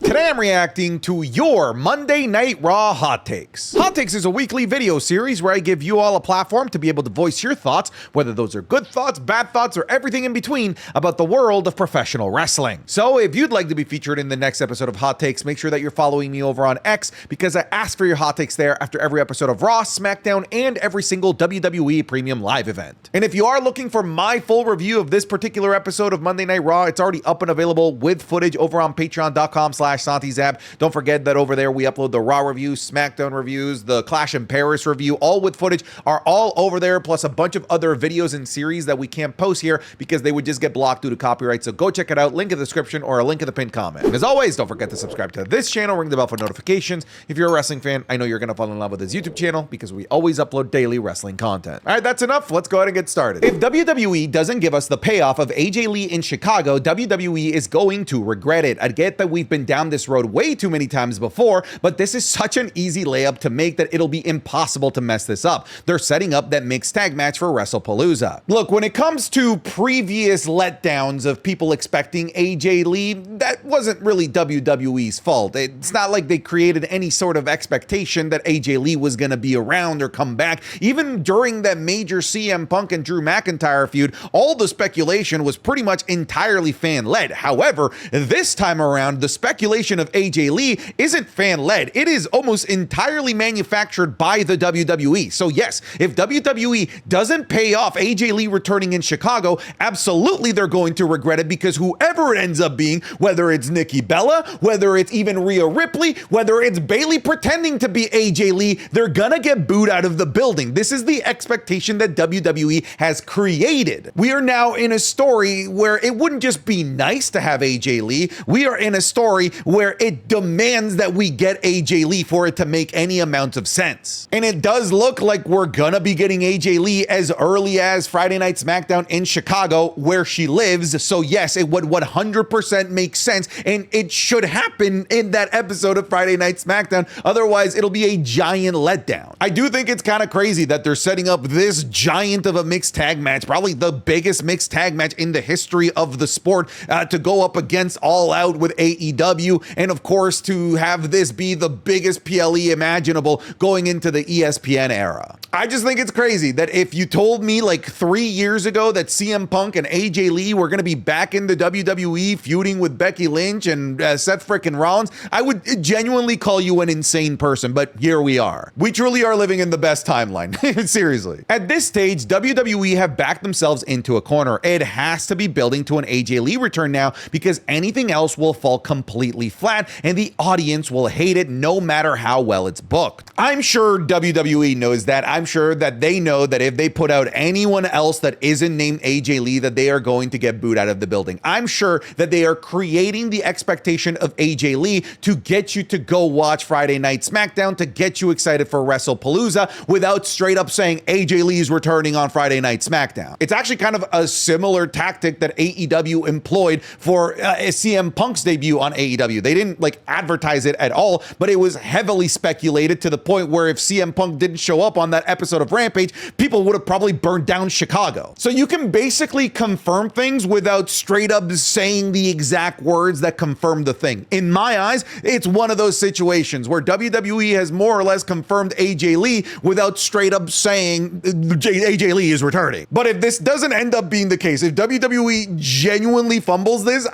Today I'm reacting to your Monday Night Raw Hot Takes. Hot Takes is a weekly video series where I give you all a platform to be able to voice your thoughts, whether those are good thoughts, bad thoughts, or everything in between about the world of professional wrestling. So if you'd like to be featured in the next episode of Hot Takes, make sure that you're following me over on X because I ask for your hot takes there after every episode of Raw, SmackDown, and every single WWE Premium Live event. And if you are looking for my full review of this particular episode of Monday Night Raw, it's already up and available with footage over on patreon.com/SantiZab. Don't forget that over there we upload the Raw reviews, SmackDown reviews, the Clash in Paris review, all with footage are all over there, plus a bunch of other videos and series that we can't post here because they would just get blocked due to copyright. So go check it out, link in the description or a link in the pinned comment. And as always, don't forget to subscribe to this channel, ring the bell for notifications. If you're a wrestling fan, I know you're gonna fall in love with this YouTube channel because we always upload daily wrestling content. All right, that's enough. Let's go ahead and get started. If WWE doesn't give us the payoff of AJ Lee in Chicago, WWE is going to regret it. I get that we've been down this road way too many times before, but this is such an easy layup to make that it'll be impossible to mess this up. They're setting up that mixed tag match for WrestlePalooza. Look, when it comes to previous letdowns of people expecting AJ Lee, that wasn't really WWE's fault. It's not like they created any sort of expectation that AJ Lee was going to be around or come back. Even during that major CM Punk and Drew McIntyre feud, all the speculation was pretty much entirely fan-led. However, this time around, the speculation of AJ Lee isn't fan-led. It is almost entirely manufactured by the WWE. So yes, if WWE doesn't pay off AJ Lee returning in Chicago, absolutely they're going to regret it because whoever it ends up being, whether it's Nikki Bella, whether it's even Rhea Ripley, whether it's Bayley pretending to be AJ Lee, they're gonna get booed out of the building. This is the expectation that WWE has created. We are now in a story where it wouldn't just be nice to have AJ Lee. We are in a story where it demands that we get AJ Lee for it to make any amount of sense. And it does look like we're gonna be getting AJ Lee as early as Friday Night SmackDown in Chicago, where she lives. So yes, it would 100% make sense, and it should happen in that episode of Friday Night SmackDown. Otherwise, it'll be a giant letdown. I do think it's kind of crazy that they're setting up this giant of a mixed tag match, probably the biggest mixed tag match in the history of the sport, to go up against All Out with AEW, and of course to have this be the biggest PLE imaginable going into the ESPN era. I just think it's crazy that if you told me like 3 years ago that CM Punk and AJ Lee were going to be back in the WWE feuding with Becky Lynch and Seth frickin' Rollins, I would genuinely call you an insane person, but here we are. We truly are living in the best timeline. Seriously. At this stage, WWE have backed themselves into a corner. It has to be building to an AJ Lee return now because anything else will fall completely flat and the audience will hate it no matter how well it's booked. I'm sure WWE knows that. I'm sure that they know that if they put out anyone else that isn't named AJ Lee, that they are going to get booed out of the building. I'm sure that they are creating the expectation of AJ Lee to get you to go watch Friday Night SmackDown, to get you excited for WrestlePalooza without straight up saying AJ Lee is returning on Friday Night SmackDown. It's actually kind of a similar tactic that AEW employed for CM Punk's debut on AEW. They didn't like advertise it at all, but it was heavily speculated to the point where if CM Punk didn't show up on that episode of Rampage, people would have probably burned down Chicago. So you can basically confirm things without straight up saying the exact words that confirm the thing. In my eyes, it's one of those situations where WWE has more or less confirmed AJ Lee without straight up saying AJ Lee is returning. But if this doesn't end up being the case, if WWE genuinely fumbles this,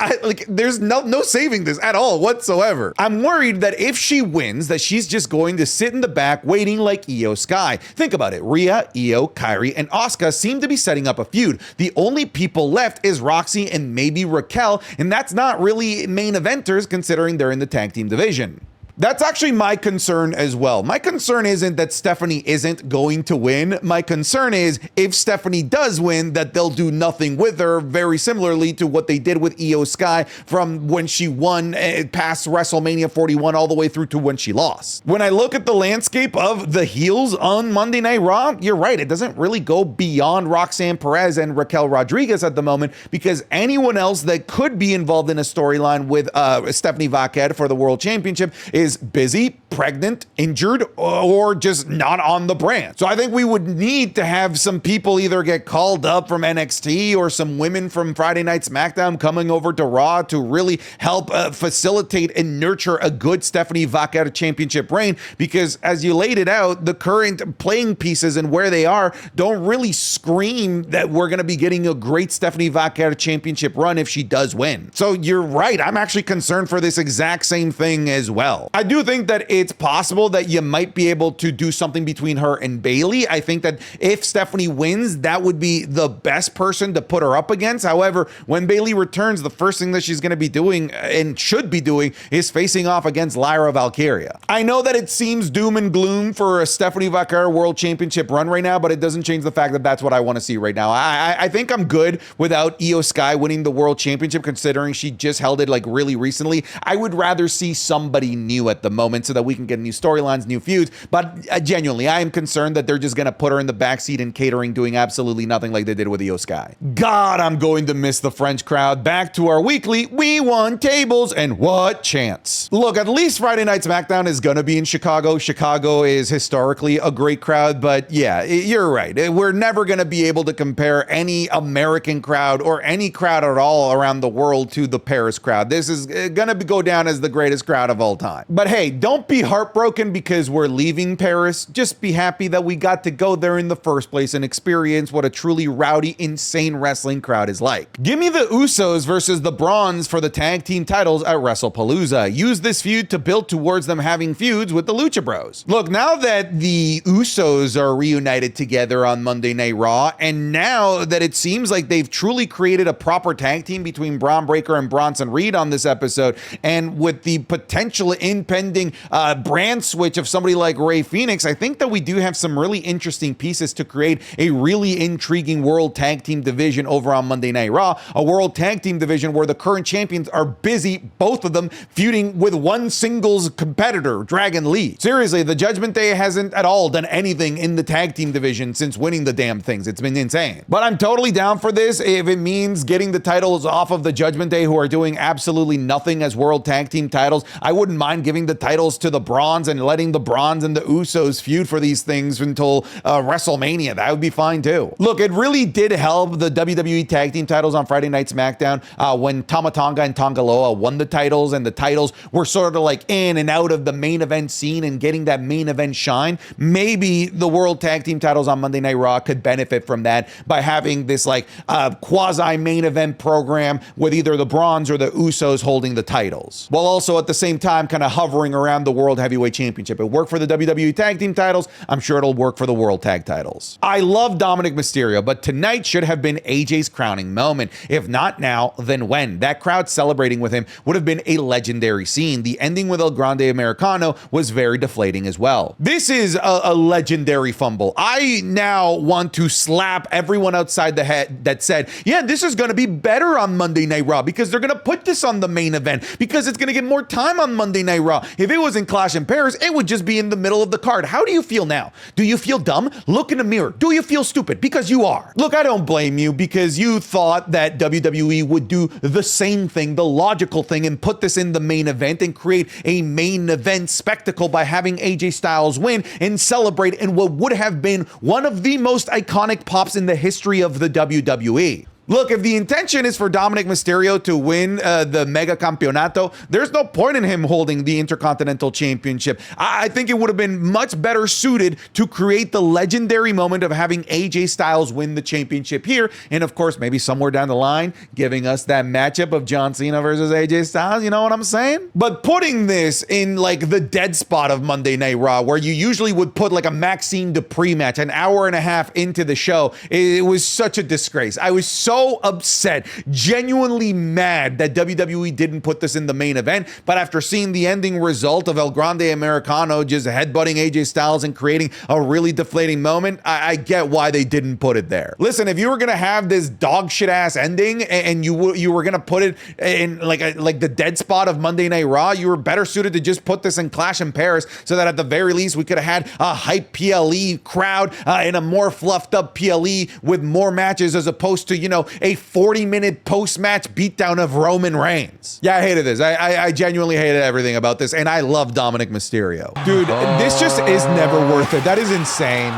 there's no saving this at all whatsoever. I'm worried that if she wins, that she's just going to sit in the back waiting like Io Sky. Think about it. Rhea, Io, Kairi, and Asuka seem to be setting up a feud. The only people left is Roxy and maybe Raquel, and that's not really main eventers considering they're in the tag team division. That's actually my concern as well. My concern isn't that Stephanie isn't going to win. My concern is if Stephanie does win, that they'll do nothing with her, very similarly to what they did with Io Sky from when she won past WrestleMania 41 all the way through to when she lost. When I look at the landscape of the heels on Monday Night Raw, you're right. It doesn't really go beyond Roxanne Perez and Raquel Rodriguez at the moment because anyone else that could be involved in a storyline with Stephanie Vaquer for the World Championship is is busy, pregnant, injured, or just not on the brand. So I think we would need to have some people either get called up from NXT or some women from Friday Night SmackDown coming over to Raw to really help facilitate and nurture a good Stephanie Vaquer championship reign, because as you laid it out, the current playing pieces and where they are don't really scream that we're going to be getting a great Stephanie Vaquer championship run if she does win. So you're right, I'm actually concerned for this exact same thing as well. I do think that it's possible that you might be able to do something between her and Bayley. I think that if Stephanie wins, that would be the best person to put her up against. However, when Bayley returns, the first thing that she's going to be doing and should be doing is facing off against Lyra Valkyria. I know that it seems doom and gloom for a Stephanie Vaquer World Championship run right now, but it doesn't change the fact that that's what I want to see right now. I think I'm good without Io Sky winning the World Championship, considering she just held it like really recently. I would rather see somebody new at the moment so that we can get new storylines, new feuds. But genuinely, I am concerned that they're just going to put her in the backseat and catering, doing absolutely nothing like they did with Io Sky. God, I'm going to miss the French crowd. Back to our weekly, we won tables, and what chance. Look, at least Friday Night SmackDown is going to be in Chicago. Chicago is historically a great crowd, but yeah, you're right. We're never going to be able to compare any American crowd or any crowd at all around the world to the Paris crowd. This is going to go down as the greatest crowd of all time. But hey, don't be heartbroken because we're leaving Paris. Just be happy that we got to go there in the first place and experience what a truly rowdy, insane wrestling crowd is like. Give me the Usos versus the Bronze for the tag team titles at WrestlePalooza. Use this feud to build towards them having feuds with the Lucha Bros. Look, now that the Usos are reunited together on Monday Night Raw, and now that it seems like they've truly created a proper tag team between Braun Breaker and Bronson Reed on this episode, and with the potential impending brand switch of somebody like Rey Fenix, I think that we do have some really interesting pieces to create a really intriguing World Tag Team division over on Monday Night Raw, a World Tag Team division where the current champions are busy, both of them, feuding with one singles competitor, Dragon Lee. Seriously, the Judgment Day hasn't at all done anything in the tag team division since winning the damn things. It's been insane. But I'm totally down for this if it means getting the titles off of the Judgment Day, who are doing absolutely nothing as World Tag Team titles. I wouldn't mind giving the titles to the Bronze and letting the Bronze and the Usos feud for these things until WrestleMania. That would be fine too. Look, it really did help the WWE Tag Team titles on Friday Night SmackDown when Tama Tonga and Tonga Loa won the titles, and the titles were sort of like in and out of the main event scene and getting that main event shine. Maybe the World Tag Team titles on Monday Night Raw could benefit from that by having this like quasi main event program with either the Bronze or the Usos holding the titles, while also at the same time kind of hovering around the World Heavyweight Championship. It worked for the WWE Tag Team titles. I'm sure it'll work for the World Tag titles. I love Dominic Mysterio, but tonight should have been AJ's crowning moment. If not now, then when? That crowd celebrating with him would have been a legendary scene. The ending with El Grande Americano was very deflating as well. This is a legendary fumble. I now want to slap everyone outside the head that said, yeah, this is going to be better on Monday Night Raw because they're going to put this on the main event because it's going to get more time on Monday Night Raw. If it was in Clash in Paris, it would just be in the middle of the card. How do you feel now? Do you feel dumb? Look in the mirror. Do you feel stupid? Because you are. Look, I don't blame you because you thought that WWE would do the same thing, the logical thing, and put this in the main event and create a main event spectacle by having AJ Styles win and celebrate in what would have been one of the most iconic pops in the history of the WWE. Look, if the intention is for Dominic Mysterio to win the Mega Campeonato, there's no point in him holding the Intercontinental Championship. I think it would have been much better suited to create the legendary moment of having AJ Styles win the championship here. And of course, maybe somewhere down the line, giving us that matchup of John Cena versus AJ Styles. You know what I'm saying? But putting this in like the dead spot of Monday Night Raw, where you usually would put like a Maxine Dupree match an hour and a half into the show, it was such a disgrace. I was so upset, genuinely mad that WWE didn't put this in the main event. But after seeing the ending result of El Grande Americano just headbutting AJ Styles and creating a really deflating moment, I get why they didn't put it there. Listen, if you were gonna have this dog shit ass ending and you were gonna put it in like the dead spot of Monday Night Raw, you were better suited to just put this in Clash in Paris, so that at the very least we could have had a hype PLE crowd and a more fluffed up PLE with more matches, as opposed to, you know, Uso a 40-minute post-match beatdown of Roman Reigns. Yeah, I hated this. I genuinely hated everything about this, and I love Dominic Mysterio. Dude, this just is never worth it. That is insane.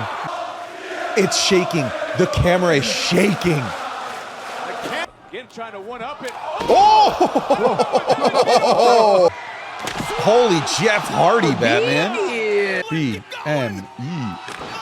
It's shaking. The camera is shaking. Again, trying to one-up it. Oh! Holy Jeff Hardy, Batman. B-M-E.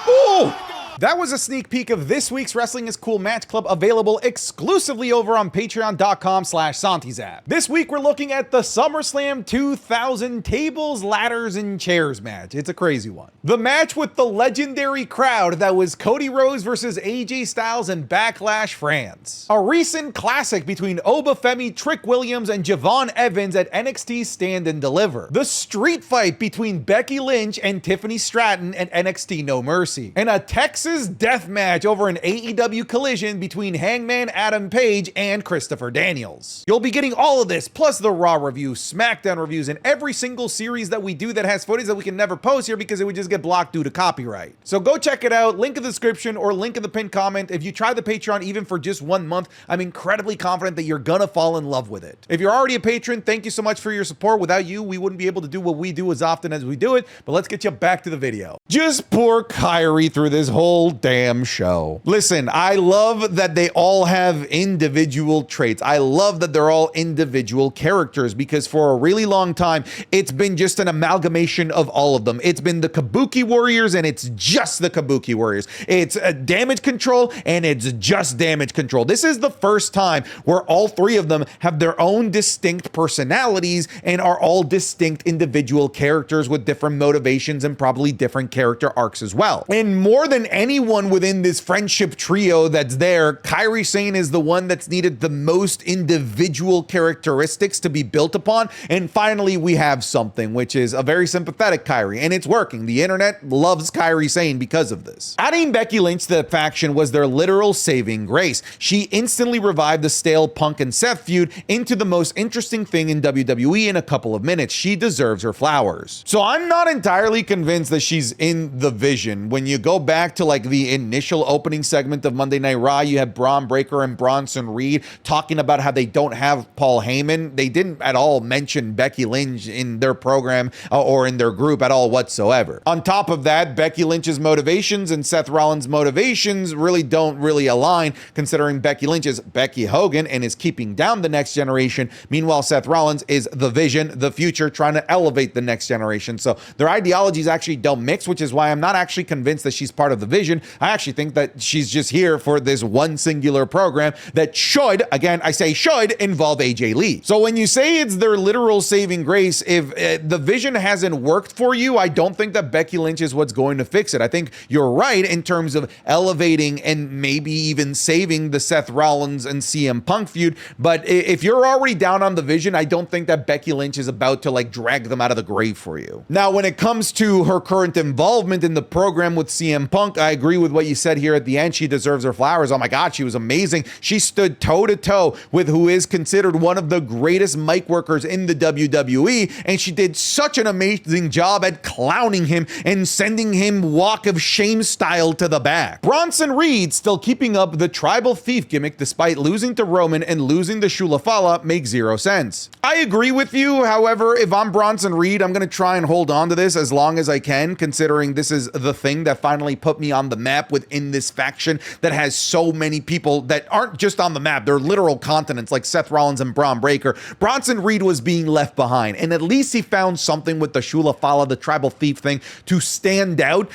Oh! That was a sneak peek of this week's Wrestling is Cool Match Club, available exclusively over on patreon.com/SantiZap. This week we're looking at the SummerSlam 2000 tables, ladders, and chairs match. It's a crazy one. The match with the legendary crowd that was Cody Rhodes versus AJ Styles in Backlash France. A recent classic between Obafemi, Trick Williams, and Javon Evans at NXT Stand and Deliver. The street fight between Becky Lynch and Tiffany Stratton at NXT No Mercy. And a Texas death match over an AEW collision between Hangman Adam Page and Christopher Daniels. You'll be getting all of this, plus the Raw reviews, SmackDown reviews, and every single series that we do that has footage that we can never post here because it would just get blocked due to copyright. So go check it out, link in the description or link in the pinned comment. If you try the Patreon even for just 1 month, I'm incredibly confident that you're gonna fall in love with it. If you're already a patron, thank you so much for your support. Without you, we wouldn't be able to do what we do as often as we do it, but let's get you back to the video. Just poor Kyrie through this whole damn show. Listen, I love that they all have individual traits. I love that they're all individual characters because for a really long time, it's been just an amalgamation of all of them. It's been the Kabuki Warriors and it's just the Kabuki Warriors. It's Damage Control and it's just Damage Control. This is the first time where all three of them have their own distinct personalities and are all distinct individual characters with different motivations and probably different character arcs as well. And more than anyone within this friendship trio that's there, Kairi Sane is the one that's needed the most individual characteristics to be built upon. And finally, we have something, which is a very sympathetic Kairi, and it's working. The internet loves Kairi Sane because of this. Adding Becky Lynch to the faction was their literal saving grace. She instantly revived the stale Punk and Seth feud into the most interesting thing in WWE in a couple of minutes. She deserves her flowers. So I'm not entirely convinced that she's in the vision. When you go back to like the initial opening segment of Monday Night Raw, you had Braun Breaker and Bronson Reed talking about how they don't have Paul Heyman. They didn't at all mention Becky Lynch in their program or in their group at all whatsoever. On top of that, Becky Lynch's motivations and Seth Rollins' motivations don't really align, considering Becky Lynch is Becky Hogan and is keeping down the next generation. Meanwhile, Seth Rollins is the vision, the future, trying to elevate the next generation. So their ideologies actually don't mix, which is why I'm not actually convinced that she's part of the vision. I actually think that she's just here for this one singular program that should, again, I say should, involve AJ Lee. So when you say it's their literal saving grace, if the vision hasn't worked for you, I don't think that Becky Lynch is what's going to fix it. I think you're right in terms of elevating and maybe even saving the Seth Rollins and CM Punk feud. But if you're already down on the vision, I don't think that Becky Lynch is about to like drag them out of the grave for you. Now, when it comes to her current involvement in the program with CM Punk, I agree with what you said here at the end. She deserves her flowers. Oh my God, she was amazing. She stood toe to toe with who is considered one of the greatest mic workers in the WWE. And she did such an amazing job at clowning him and sending him walk of shame style to the back. Bronson Reed still keeping up the tribal thief gimmick despite losing to Roman and losing to Shula Fala makes zero sense. I agree with you. However, if I'm Bronson Reed, I'm going to try and hold on to this as long as I can, considering this is the thing that finally put me on the map within this faction that has so many people that aren't just on the map, they're literal continents like Seth Rollins and Braun Breaker. Bronson Reed was being left behind, and at least he found something with the Shula Fala, the tribal thief thing, to stand out.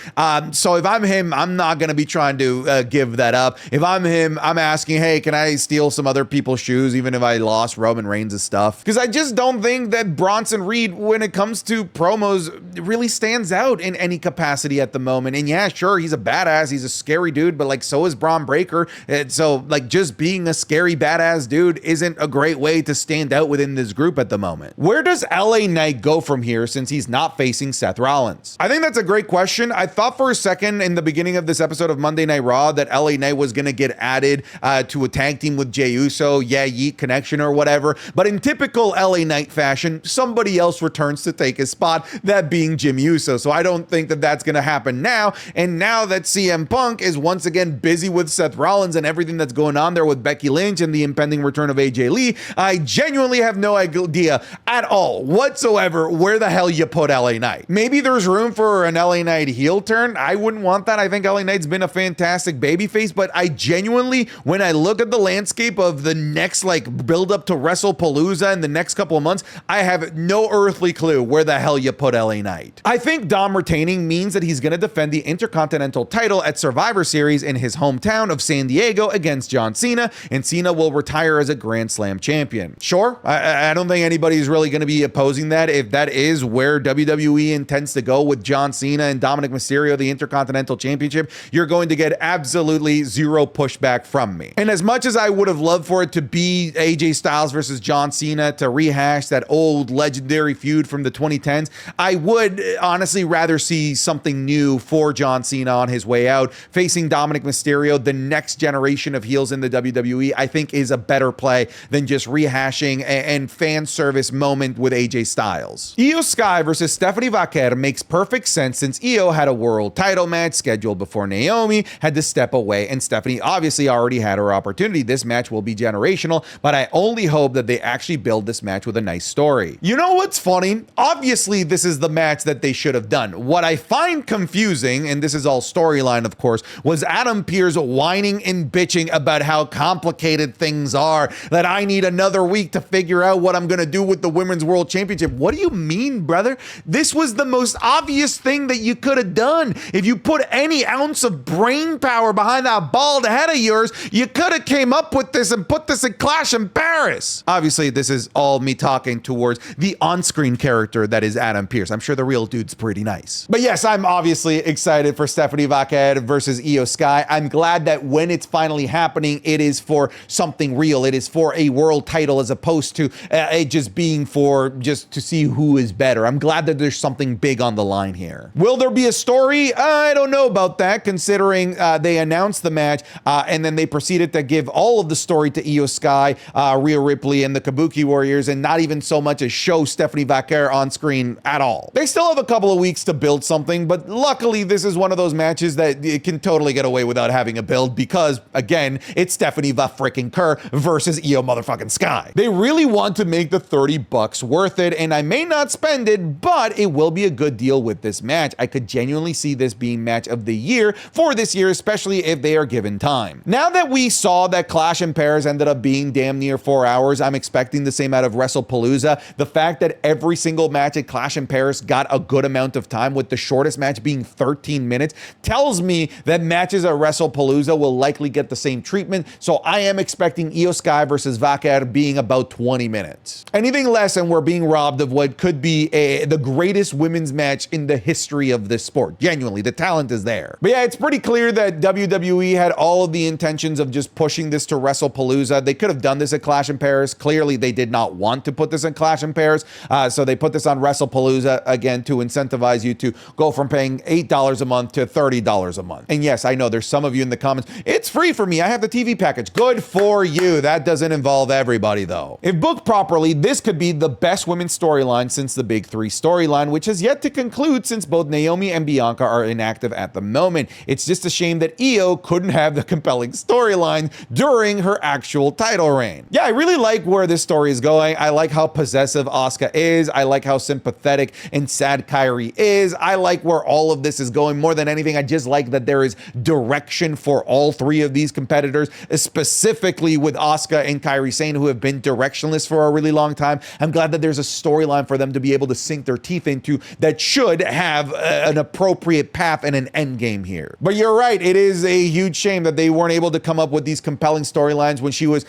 So if I'm him, I'm not going to be trying to give that up. If I'm him, I'm asking, hey, can I steal some other people's shoes even if I lost Roman Reigns' stuff? Because I just don't think that Bronson Reed, when it comes to promos, really stands out in any capacity at the moment. And yeah, sure, he's a badass, he's a scary dude, but like so is Braun Breaker. And so like just being a scary badass dude isn't a great way to stand out within this group at the moment. Where does LA Knight go from here since he's not facing Seth Rollins? I think that's a great question. I thought for a second in the beginning of this episode of Monday Night Raw that LA Knight was going to get added to a tag team with Jey Uso, yeah, yeet connection or whatever. But in typical LA Knight fashion, somebody else returns to take his spot, that being Jimmy Uso. So I don't think that that's going to happen now. And now that that CM Punk is once again busy with Seth Rollins and everything that's going on there with Becky Lynch and the impending return of AJ Lee, I genuinely have no idea at all whatsoever where the hell you put LA Knight. Maybe there's room for an LA Knight heel turn. I wouldn't want that. I think LA Knight's been a fantastic babyface, but I genuinely, when I look at the landscape of the next build up to WrestlePalooza in the next couple of months, I have no earthly clue where the hell you put LA Knight. I think Dom retaining means that he's going to defend the Intercontinental title at Survivor Series in his hometown of San Diego against John Cena, and Cena will retire as a Grand Slam champion. Sure, I don't think anybody's really going to be opposing that. If that is where WWE intends to go with John Cena and Dominic Mysterio, the Intercontinental Championship, you're going to get absolutely zero pushback from me. And as much as I would have loved for it to be AJ Styles versus John Cena to rehash that old legendary feud from the 2010s, I would honestly rather see something new for John Cena on his way out. Facing Dominic Mysterio, the next generation of heels in the WWE, I think is a better play than just rehashing and fan service moment with AJ Styles. Io Sky versus Stephanie Vaquer makes perfect sense since Io had a world title match scheduled before Naomi had to step away, and Stephanie obviously already had her opportunity. This match will be generational, but I only hope that they actually build this match with a nice story. You know what's funny? Obviously, this is the match that they should have done. What I find confusing, and this is all storyline, of course, was Adam Pearce whining and bitching about how complicated things are, that I need another week to figure out what I'm going to do with the Women's World Championship. What do you mean, brother? This was the most obvious thing that you could have done. If you put any ounce of brain power behind that bald head of yours, you could have came up with this and put this in Clash in Paris. Obviously, this is all me talking towards the on-screen character that is Adam Pearce. I'm sure the real dude's pretty nice. But yes, I'm obviously excited for Stephanie Vaquer versus Io Sky. I'm glad that when it's finally happening, it is for something real. It is for a world title as opposed to it just being for just to see who is better. I'm glad that there's something big on the line here. Will there be a story? I don't know about that, considering they announced the match and then they proceeded to give all of the story to Io Sky, Rhea Ripley, and the Kabuki Warriors, and not even so much as show Stephanie Vaquer on screen at all. They still have a couple of weeks to build something, but luckily this is one of those matches that it can totally get away without having a build because, again, it's Stephanie Vaquer versus Io motherfucking Sky. They really want to make the $30 worth it, and I may not spend it, but it will be a good deal with this match. I could genuinely see this being match of the year for this year, especially if they are given time. Now that we saw that Clash in Paris ended up being damn near 4 hours, I'm expecting the same out of WrestlePalooza. The fact that every single match at Clash in Paris got a good amount of time, with the shortest match being 13 minutes, tells me that matches at WrestlePalooza will likely get the same treatment, so I am expecting Io Sky versus Vaquer being about 20 minutes. Anything less and we're being robbed of what could be the greatest women's match in the history of this sport. Genuinely, the talent is there. But yeah, it's pretty clear that WWE had all of the intentions of just pushing this to WrestlePalooza. They could have done this at Clash in Paris. Clearly, they did not want to put this in Clash in Paris, so they put this on WrestlePalooza, again, to incentivize you to go from paying $8 a month to $30 a month. And yes, I know there's some of you in the comments, it's free for me, I have the TV package. Good for you. That doesn't involve everybody, though. If booked properly, this could be the best women's storyline since the Big Three storyline, which has yet to conclude since both Naomi and Bianca are inactive at the moment. It's just a shame that Io couldn't have the compelling storyline during her actual title reign. Yeah, I really like where this story is going. I like how possessive Asuka is. I like how sympathetic and sad Kairi is. I like where all of this is going. More than anything, I just like that there is direction for all three of these competitors, specifically with Asuka and Kairi Sane, who have been directionless for a really long time. I'm glad that there's a storyline for them to be able to sink their teeth into that should have an appropriate path and an end game here. But you're right, it is a huge shame that they weren't able to come up with these compelling storylines when she was,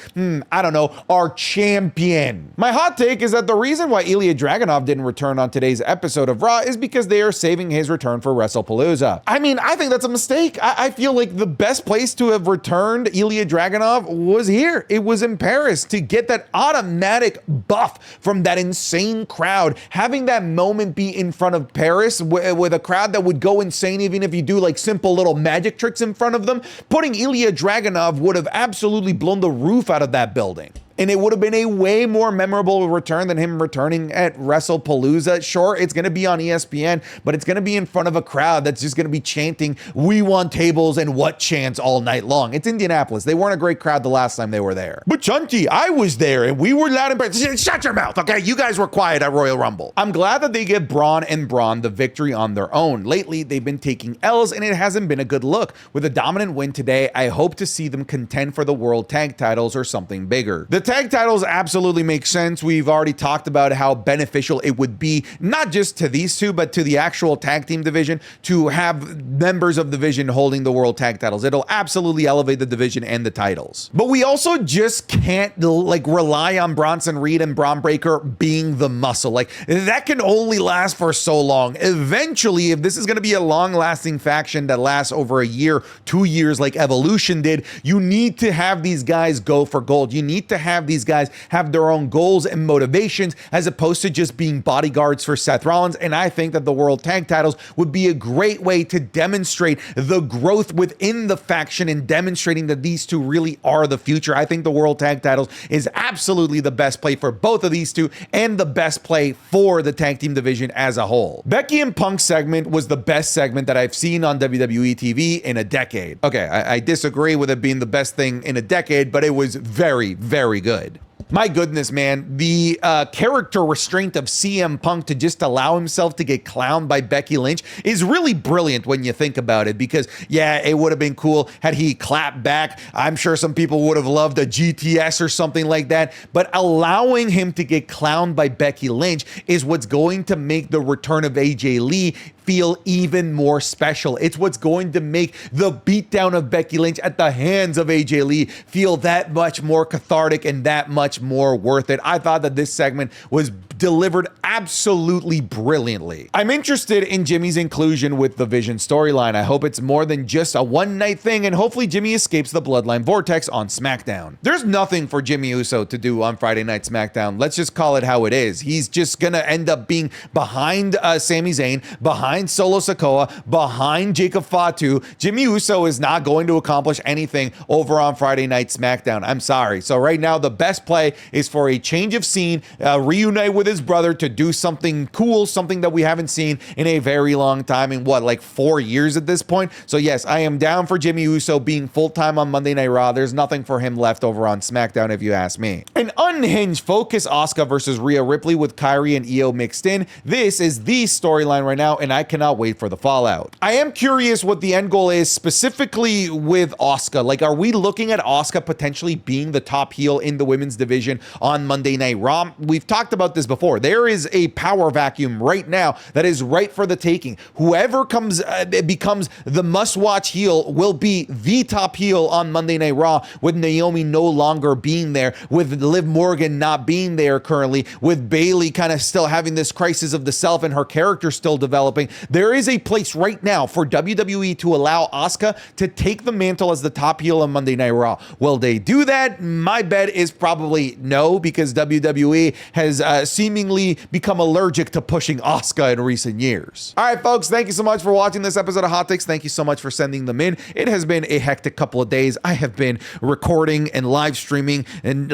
I don't know, our champion. My hot take is that the reason why Ilya Dragunov didn't return on today's episode of Raw is because they are saving his return for WrestlePalooza. I mean, I think that's a mistake. I feel like the best place to have returned Ilya Dragunov was here. It was in Paris, to get that automatic buff from that insane crowd. Having that moment be in front of Paris with a crowd that would go insane even if you do like simple little magic tricks in front of them. Putting Ilya Dragunov would have absolutely blown the roof out of that building. and it would have been a way more memorable return than him returning at WrestlePalooza. Sure, it's going to be on ESPN, but it's going to be in front of a crowd that's just going to be chanting, "We want tables," and what chants all night long. It's Indianapolis. They weren't a great crowd the last time they were there. But Chunky, I was there and we were loud and bright. Shut your mouth, okay? You guys were quiet at Royal Rumble. I'm glad that they give Braun and Braun the victory on their own. Lately, they've been taking L's and it hasn't been a good look. With a dominant win today, I hope to see them contend for the World Tag Titles or something bigger. The tag titles absolutely make sense. We've already talked about how beneficial it would be, not just to these two, but to the actual tag team division, to have members of the division holding the World Tag Titles. It'll absolutely elevate the division and the titles. But we also just can't rely on Bronson Reed and Braun Breaker being the muscle. That can only last for so long. Eventually, if this is going to be a long-lasting faction that lasts over a year, 2 years like Evolution did, you need to have these guys go for gold. You need to have these guys have their own goals and motivations as opposed to just being bodyguards for Seth Rollins. And I think that the World Tag Titles would be a great way to demonstrate the growth within the faction and demonstrating that these two really are the future. I think the World Tag Titles is absolutely the best play for both of these two and the best play for the tag team division as a whole. Becky and Punk segment was the best segment that I've seen on WWE TV in a decade. Okay, I disagree with it being the best thing in a decade, but it was very, very good. My goodness, man, the character restraint of CM Punk to just allow himself to get clowned by Becky Lynch is really brilliant when you think about it, because yeah, it would have been cool had he clapped back. I'm sure some people would have loved a GTS or something like that, but allowing him to get clowned by Becky Lynch is what's going to make the return of AJ Lee feel even more special. It's what's going to make the beatdown of Becky Lynch at the hands of AJ Lee feel that much more cathartic and that much more worth it. I thought that this segment was delivered absolutely brilliantly. I'm interested in Jimmy's inclusion with the Vision storyline. I hope it's more than just a one-night thing, and hopefully Jimmy escapes the Bloodline Vortex on SmackDown. There's nothing for Jimmy Uso to do on Friday Night SmackDown. Let's just call it how it is. He's just gonna end up being behind Sami Zayn, behind Solo Sikoa, behind Jacob Fatu. Jimmy Uso is not going to accomplish anything over on Friday Night SmackDown. I'm sorry. So right now, the best play is for a change of scene, reunite with his brother to do something cool, something that we haven't seen in a very long time, in what, like 4 years at this point. So yes, I am down for Jimmy Uso being full-time on Monday Night Raw. There's nothing for him left over on SmackDown, if you ask me. An unhinged focus, Asuka versus Rhea Ripley with Kyrie and Io mixed in. This is the storyline right now, and I cannot wait for the fallout. I am curious what the end goal is specifically with Asuka. Like, are we looking at Asuka potentially being the top heel in the women's division on Monday Night Raw? We've talked about this before. There is a power vacuum right now that is ripe for the taking. Whoever becomes the must-watch heel will be the top heel on Monday Night Raw, with Naomi no longer being there, with Liv Morgan not being there currently, with Bayley kind of still having this crisis of the self and her character still developing. There is a place right now for WWE to allow Asuka to take the mantle as the top heel on Monday Night Raw. Will they do that? My bet is probably no, because WWE has seemingly become allergic to pushing Asuka in recent years. All right, folks, thank you so much for watching this episode of Hot Takes. Thank you so much for sending them in. It has been a hectic couple of days. I have been recording and live streaming and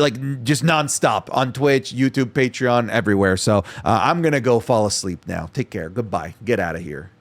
just nonstop on Twitch, YouTube, Patreon, everywhere. So I'm going to go fall asleep now. Take care. Goodbye. Get out of here.